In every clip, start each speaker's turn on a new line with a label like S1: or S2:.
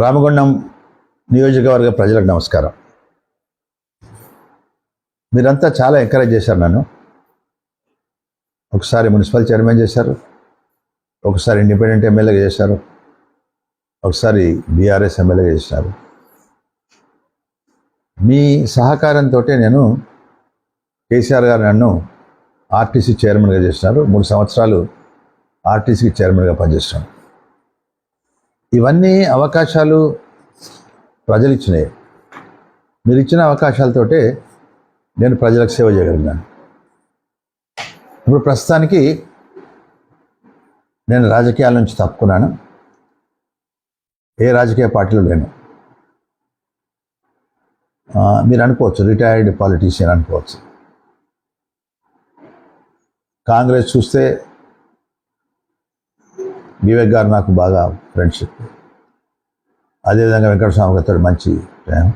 S1: రామగుండం నియోజకవర్గ ప్రజలకు నమస్కారం. మీరంతా చాలా ఎంకరేజ్ చేశారు నన్ను. ఒకసారి మున్సిపల్ చైర్మన్ చేశారు, ఒకసారి ఇండిపెండెంట్ ఎమ్మెల్యేగా చేశారు, ఒకసారి బీఆర్ఎస్ ఎమ్మెల్యేగా చేశారు. మీ సహకారంతో నేను కేసీఆర్ గారు నన్ను ఆర్టీసీ చైర్మన్గా చేసినారు. 3 సంవత్సరాలు ఆర్టీసీ చైర్మన్గా పనిచేస్తాను. ఇవన్నీ అవకాశాలు ప్రజలు ఇచ్చినాయి. మీరు ఇచ్చిన అవకాశాలతోటే నేను ప్రజలకు సేవ చేయగలిగినాను. ఇప్పుడు ప్రస్తుతానికి నేను రాజకీయాల నుంచి తప్పుకున్నాను. ఏ రాజకీయ పార్టీలో లేను. మీరు అనుకోవచ్చు రిటైర్డ్ పాలిటీషియన్ అనుకోవచ్చు. కాంగ్రెస్ చూస్తే వివేక్ గారు నాకు బాగా ఫ్రెండ్షిప్, అదేవిధంగా వెంకటస్వామి గారితో మంచి ప్రేమ.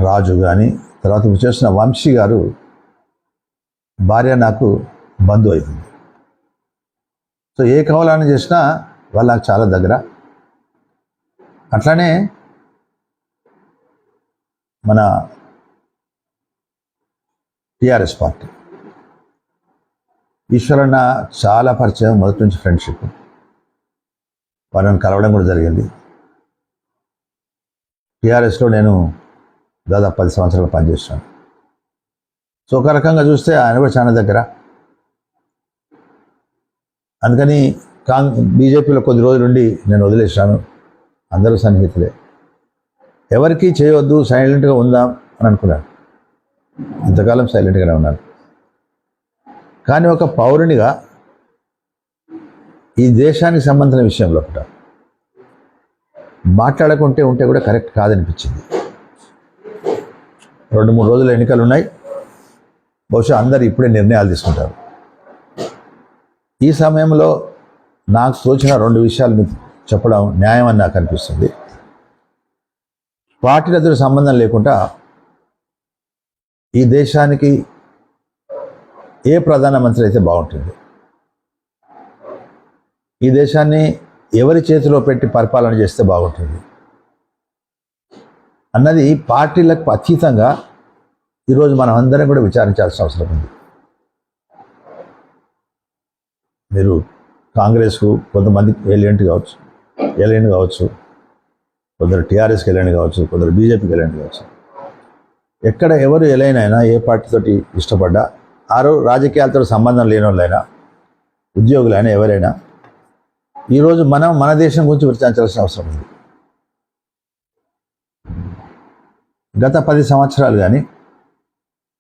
S1: రాజు కానీ తర్వాత చేసిన వంశీ గారు భార్య నాకు బంధువు అయిపోయింది. సో ఏ కవలాన్ని చేసినా వాళ్ళు నాకు చాలా దగ్గర. అట్లానే మన టీఆర్ఎస్ పార్టీ ఈశ్వరన్న చాలా పరిచయం, మొదటి నుంచి ఫ్రెండ్షిప్. వారిని కలవడం కూడా జరిగింది. టీఆర్ఎస్లో నేను దాదాపు 10 సంవత్సరాలు పనిచేస్తాను. సో ఒక రకంగా చూస్తే ఆయన కూడా చాలా దగ్గర. అందుకని బీజేపీలో కొద్ది రోజుల నుండి నేను వదిలేసాను. అందరూ సన్నిహితులే, ఎవరికీ చేయవద్దు, సైలెంట్గా ఉందాం అని అనుకున్నాను. ఇంతకాలం సైలెంట్గానే ఉన్నాను. కానీ ఒక పౌరునిగా ఈ దేశానికి సంబంధించిన విషయంలో ఒకట మాట్లాడకుంటే ఉంటే కూడా కరెక్ట్ కాదనిపించింది. 2-3 రోజుల ఎన్నికలు ఉన్నాయి. బహుశా అందరు ఇప్పుడే నిర్ణయాలు తీసుకుంటారు. ఈ సమయంలో నాకు తోచిన 2 విషయాలు మీకు చెప్పడం న్యాయం అని నాకు అనిపిస్తుంది. పార్టీలతో సంబంధం లేకుండా ఈ దేశానికి ఏ ప్రధానమంత్రి అయితే బాగుంటుంది, ఈ దేశాన్ని ఎవరి చేతిలో పెట్టి పరిపాలన చేస్తే బాగుంటుంది అన్నది పార్టీలకు అతీతంగా ఈరోజు మనం అందరం కూడా విచారించాల్సిన అవసరం ఉంది. మీరు కాంగ్రెస్కు కొంతమంది ఎలియంట్ కావచ్చు, కొందరు టీఆర్ఎస్కి ఎలైన్ కావచ్చు, కొందరు బీజేపీకి ఎలైన్ కావచ్చు. ఎక్కడ ఎవరు ఎలైన్ అయినా, ఏ పార్టీతోటి ఇష్టపడ్డా, రాజకీయాలతో సంబంధం లేని వాళ్ళైనా, ఉద్యోగులైనా, ఎవరైనా ఈరోజు మనం మన దేశం గురించి విచారించాల్సిన అవసరం ఉంది. గత 10 సంవత్సరాలు కానీ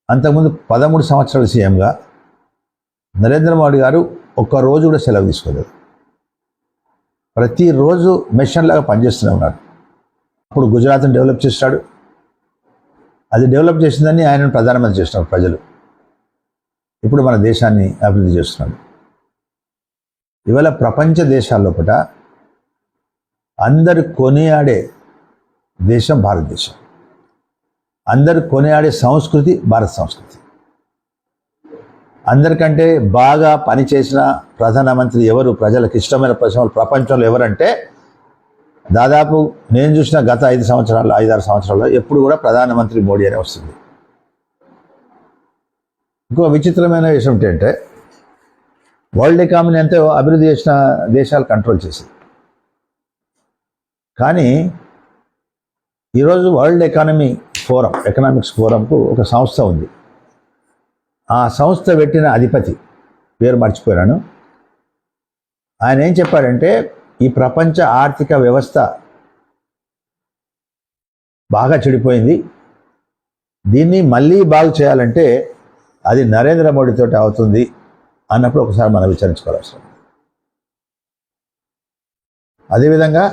S1: అంతకుముందు 13 సంవత్సరాలు సీఎంగా నరేంద్ర మోడీ గారు ఒక్కరోజు కూడా సెలవు తీసుకోలేదు. ప్రతిరోజు మెషిన్ లాగా పనిచేస్తూనే ఉన్నారు. అప్పుడు గుజరాత్ని డెవలప్ చేస్తాడు. అది డెవలప్ చేసిందని ఆయనను ప్రధానమంత్రి చేస్తున్నారు ప్రజలు. ఇప్పుడు మన దేశాన్ని అభివృద్ధి చేస్తున్నాడు. ఇవాళ ప్రపంచ దేశాల్లో కూడా అందరు కొనియాడే దేశం భారతదేశం. అందరు కొనియాడే సంస్కృతి భారత సంస్కృతి. అందరికంటే బాగా పనిచేసిన ప్రధానమంత్రి ఎవరు, ప్రజలకు ఇష్టమైన ప్రపంచంలో ఎవరంటే దాదాపు నేను చూసిన గత 5-6 సంవత్సరాల్లో ఎప్పుడు కూడా ప్రధానమంత్రి మోడీ అనే వస్తుంది. ఇంకో విచిత్రమైన విషయం ఏంటంటే వరల్డ్ ఎకానమీని ఎంతో అభివృద్ధి చేసిన దేశాలు కంట్రోల్ చేసింది. కానీ ఈరోజు వరల్డ్ ఎకనామిక్స్ ఫోరంకు ఒక సంస్థ ఉంది. ఆ సంస్థ పెట్టిన అధిపతి పేరు మర్చిపోయాను. ఆయన ఏం చెప్పాడంటే ఈ ప్రపంచ ఆర్థిక వ్యవస్థ బాగా చెడిపోయింది, దీన్ని మళ్ళీ బాగు చేయాలంటే అది నరేంద్ర మోడీతో అవుతుంది అన్నప్పుడు ఒకసారి మనం విచారించుకోవాల్సి ఉంది. అదేవిధంగా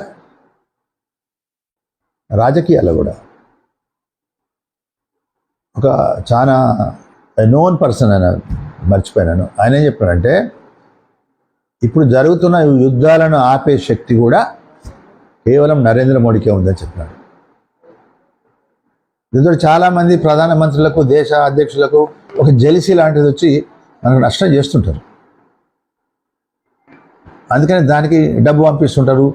S1: రాజకీయాల్లో కూడా ఒక చాలా నోన్ పర్సన్ ఆయన మర్చిపోయినాను. ఆయన ఏం చెప్పాడంటే ఇప్పుడు జరుగుతున్న యుద్ధాలను ఆపే శక్తి కూడా కేవలం నరేంద్ర మోడీకే ఉందని చెప్పినాడు. దీంతో చాలామంది ప్రధానమంత్రులకు, దేశ అధ్యక్షులకు ఒక జెలిసీ లాంటిది వచ్చి మనకు నష్టం చేస్తుంటారు. అందుకని దానికి డబ్బు పంపిస్తుంటారు,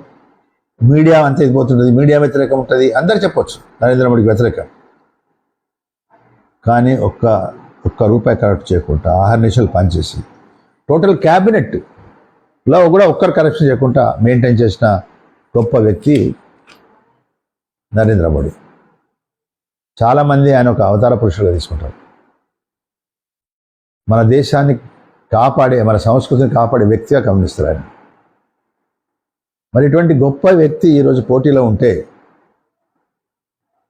S1: మీడియా అంతా ఇదిపోతుంటుంది, మీడియా వ్యతిరేకం ఉంటుంది, అందరు చెప్పొచ్చు నరేంద్ర మోడీకి వ్యతిరేకం. కానీ ఒక్క రూపాయి కరెక్ట్ చేయకుండా ఆహార నిమిషాలు పనిచేసి టోటల్ క్యాబినెట్లో కూడా ఒక్కరు కరెక్షన్ చేయకుండా మెయింటైన్ చేసిన గొప్ప వ్యక్తి నరేంద్ర మోడీ. చాలామంది ఆయన ఒక అవతార పురుషులుగా తీసుకుంటారు. మన దేశాన్ని కాపాడే, మన సంస్కృతిని కాపాడే వ్యక్తిగా గమనిస్తారు ఆయన. మరి ఇటువంటి గొప్ప వ్యక్తి ఈరోజు పోటీలో ఉంటే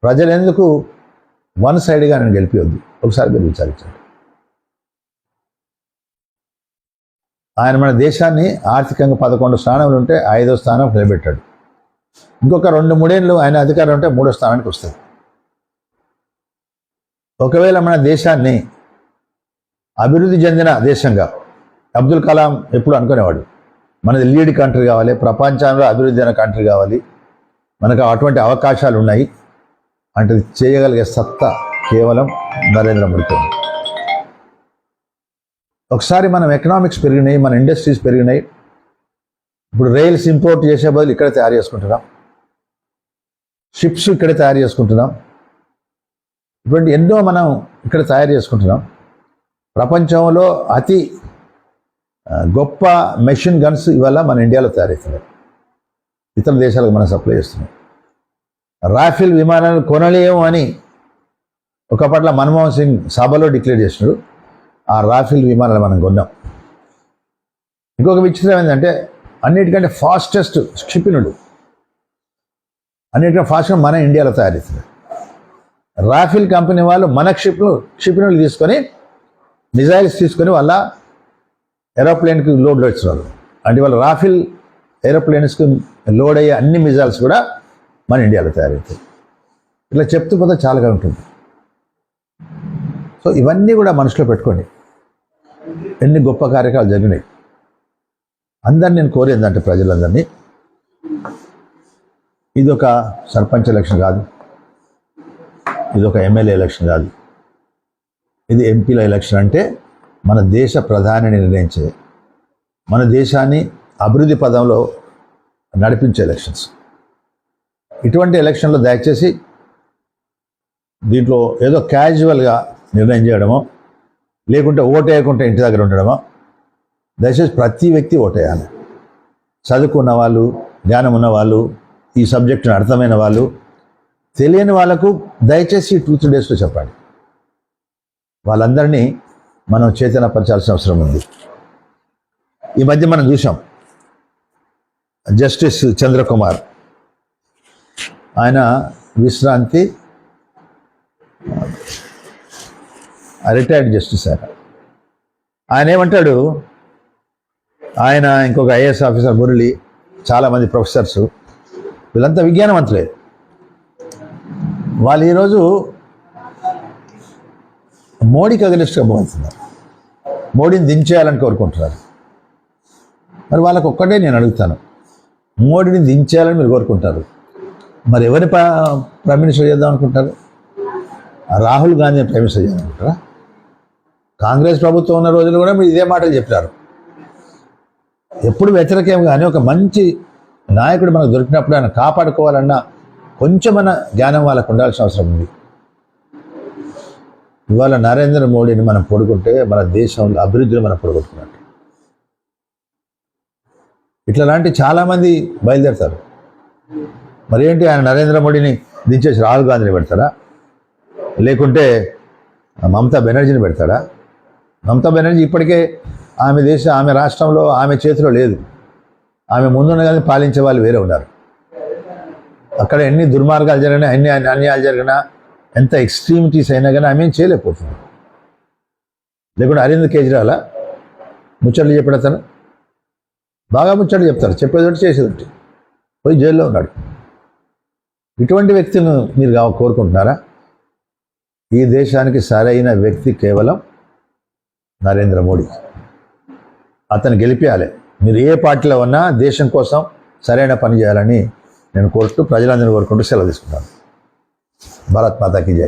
S1: ప్రజలు ఎందుకు వన్ సైడ్గా నేను గెలిపివద్దు? ఒకసారి మీరు విచారించండి. ఆయన మన దేశాన్ని ఆర్థికంగా 11 స్థానంలో ఉంటే 5వ స్థానం నిలబెట్టాడు. ఇంకొక 2-3 ఏళ్ళు ఆయన అధికారం ఉంటే 3వ స్థానానికి వస్తుంది. ఒకవేళ మన దేశాన్ని అభివృద్ధి చెందిన దేశంగా అబ్దుల్ కలాం ఎప్పుడు అనుకునేవాడు, మనది లీడ్ కంట్రీ కావాలి, ప్రపంచంలో అభివృద్ధి అయిన కంట్రీ కావాలి, మనకు అటువంటి అవకాశాలు ఉన్నాయి అంటే చేయగలిగే సత్తా కేవలం నరేంద్ర మోడీతో. ఒకసారి మనం ఎకనామిక్స్ పెరిగినాయి, మన ఇండస్ట్రీస్ పెరిగినాయి. ఇప్పుడు రైల్స్ ఇంపోర్ట్ చేసే బదులు ఇక్కడే తయారు చేసుకుంటున్నాం, షిప్స్ ఇక్కడే తయారు చేసుకుంటున్నాం, ఇటువంటి ఎన్నో మనం ఇక్కడ తయారు చేసుకుంటున్నాం. ప్రపంచంలో అతి గొప్ప మెషిన్ గన్స్ ఇవాళ మన ఇండియాలో తయారవుతున్నాయి, ఇతర దేశాలకు మనం సప్లై చేస్తున్నాం. రాఫెల్ విమానాలు కొనలేము అని ఒకప్పట్లో మన్మోహన్ సింగ్ సభలో డిక్లేర్ చేసినాడు. ఆ రాఫెల్ విమానాలు మనం కొన్నాం. ఇంకొక విచిత్రం ఏంటంటే అన్నిటికంటే ఫాస్టెస్ట్ క్షిపణులు, అన్నిటికంటే ఫాస్ట్గా మన ఇండియాలో తయారవుతుంది. రాఫెల్ కంపెనీ వాళ్ళు మన క్షిపణులు తీసుకొని, మిజైల్స్ తీసుకొని వాళ్ళ ఏరోప్లేన్కి లోడ్ ఇస్తున్నారు. అంటే వాళ్ళ రాఫెల్ ఏరోప్లేన్స్కి లోడ్ అయ్యే అన్ని మిజైల్స్ కూడా మన ఇండియాలో తయారవుతాయి. ఇట్లా చెప్తూ పోతే చాలాగా ఉంటుంది. సో ఇవన్నీ కూడా మనసులో పెట్టుకోండి. ఎన్ని గొప్ప కార్యక్రమాలు జరిగినాయి. అందరిని నేను కోరేందంటే ప్రజలందరినీ, ఇది ఒక సర్పంచ్ ఎలక్షన్ కాదు, ఇది ఒక ఎమ్మెల్యే ఎలక్షన్ కాదు, ఇది ఎంపీల ఎలక్షన్. అంటే మన దేశ ప్రధానిని నిర్ణయించే, మన దేశాన్ని అభివృద్ధి పదంలో నడిపించే ఎలక్షన్స్. ఇటువంటి ఎలక్షన్లో దయచేసి దీంట్లో ఏదో క్యాజువల్గా నిర్ణయం చేయడమో, లేకుంటే ఓటేయకుంటే ఇంటి దగ్గర ఉండడమో. దయచేసి ప్రతి వ్యక్తి ఓటేయాలి. చదువుకున్న వాళ్ళు, జ్ఞానం ఉన్న వాళ్ళు, ఈ సబ్జెక్టును అర్థమైన వాళ్ళు, తెలియని వాళ్ళకు దయచేసి 2-3 డేస్లో చెప్పండి. వాళ్ళందరినీ మనం చైతన్యపరచాల్సిన అవసరం ఉంది. ఈ మధ్య మనం చూసాం జస్టిస్ చంద్రకుమార్, ఆయన విశ్రాంతి రిటైర్డ్ జస్టిస్. ఆయన ఏమంటాడు, ఆయన ఇంకొక ఐఏఎస్ ఆఫీసర్ మురళి, చాలామంది ప్రొఫెసర్స్, వీళ్ళంతా విజ్ఞానవంతులే. వాళ్ళు ఈరోజు మోడీకి అగనిస్ట్గా పోతున్నారు, మోడీని దించేయాలని కోరుకుంటున్నారు. మరి వాళ్ళకు ఒక్కటే నేను అడుగుతాను, మోడీని దించేయాలని మీరు కోరుకుంటారు, మరి ఎవరిని ప్రైమ్ మినిస్టర్ చేద్దాం అనుకుంటారు? రాహుల్ గాంధీని ప్రైమ్ మినిస్టర్ చేయాలనుకుంటారా? కాంగ్రెస్ ప్రభుత్వం ఉన్న రోజులు కూడా మీరు ఇదే మాటలు చెప్పారు. ఎప్పుడు వ్యతిరేకం. కానీ ఒక మంచి నాయకుడు మనకు దొరికినప్పుడు ఆయన కాపాడుకోవాలన్నా కొంచెమన్నా జ్ఞానం వాళ్ళకు ఉండాల్సిన అవసరం ఉంది. ఇవాళ నరేంద్ర మోడీని మనం పొడుకుంటే మన దేశంలో అభివృద్ధిని మనం పొడగొట్టుకున్నట్టు. ఇట్లాంటి చాలామంది బయలుదేరుతారు. మరి ఏంటి, ఆయన నరేంద్ర మోడీని దించేసి రాహుల్ గాంధీని పెడతాడా, లేకుంటే మమతా బెనర్జీని పెడతాడా? మమతా బెనర్జీ ఇప్పటికే ఆమె రాష్ట్రంలో ఆమె చేతిలో లేదు. ఆమె ముందున్న కానీ పాలించే వాళ్ళు వేరే ఉన్నారు. అక్కడ ఎన్ని దుర్మార్గాలు జరిగినా, ఎన్ని అన్యాయాలు జరిగినా, ఎంత ఎక్స్ట్రీమిటీస్ అయినా కానీ ఆమె ఏం చేయలేకపోతుంది. లేకుంటే అరవింద్ కేజ్రీవాల్ ముచ్చట్లు చెప్పడతాను, బాగా ముచ్చట్లు చెప్తారు, చెప్పేదోటి చేసేదోటి, పోయి జైల్లో ఉన్నాడు. ఇటువంటి వ్యక్తిని మీరు కోరుకుంటున్నారా? ఈ దేశానికి సరైన వ్యక్తి కేవలం నరేంద్ర మోడీ. అతను గెలిపించాలి. మీరు ఏ పార్టీలో ఉన్నా దేశం కోసం సరైన పని చేయాలని నేను కోరుతూ ప్రజలందరినీ కోరుకుంటూ సెలవు తీసుకుంటాను. భారత్ మాతాకి జై.